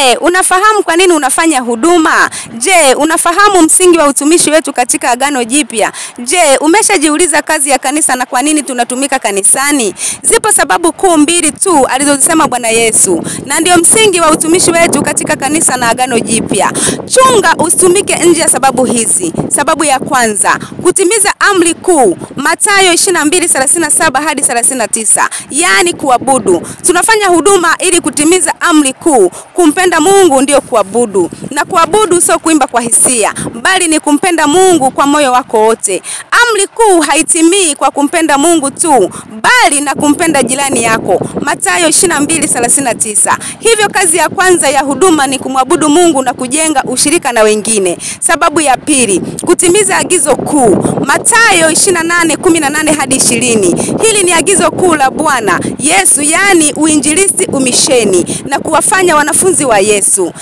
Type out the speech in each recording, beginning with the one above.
Je, unafahamu kwa nini unafanya huduma? Je, unafahamu msingi wa utumishi wetu katika Agano Jipya? Je, umeshajiuliza kazi ya kanisa na kwa nini tunatumika kanisani? Zipo sababu kuu mbili tu alizozisema Bwana Yesu, na ndio msingi wa utumishi wetu katika kanisa na Agano Jipya. Chunga usitumike nje ya sababu hizi. Sababu ya kwanza, kutimiza amri kuu, Mathayo 22:37 hadi 39, yaani kuabudu. Tunafanya huduma ili kutimiza amri kuu. Kumpenda Mungu ndio kuabudu, na kuabudu sio kuimba kwa hisia, bali ni kumpenda Mungu kwa moyo wako wote. Amri kuu haitimii kwa kumpenda Mungu tu, bali na kumpenda jirani yako, Mathayo 22:39. Hivyo kazi ya kwanza ya huduma ni kumwabudu Mungu na kujenga ushirika na wengine. Sababu ya pili, kutimiza agizo kuu, Mathayo 28:18 hadi 20. Hili ni agizo kuu la Bwana Yesu, yani uinjilisti, umisheni na kuwafanya wanafunzi wa Yesu.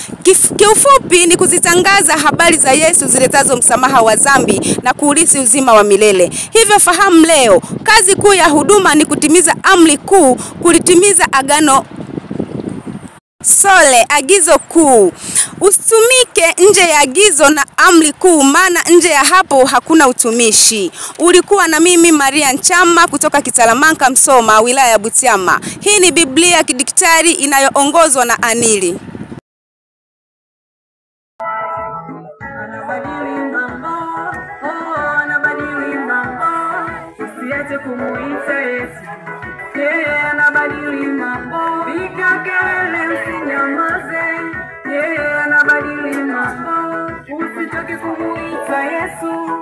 Kiufupi ni kuzitangaza habari za Yesu ziletazo msamaha wa dhambi na kuurithi uzima wa milele. Hivyo fahamu leo, kazi kuu ya huduma ni kutimiza amri kuu, kulitimiza agano agizo kuu. Usitumike nje ya agizo na amri kuu, maana nje ya hapo hakuna utumishi. Ulikuwa na mimi Maria Nchama kutoka Kitalamanka, Msoma, wilaya ya Butiama. Hii ni Biblia Kidigitali inayoongozwa na Anili. Usiache kumuita Yesu, yeye anabadili mambo. Piga kelele usinyamaze, yeye anabadili mambo. Usichoke kumuita Yesu.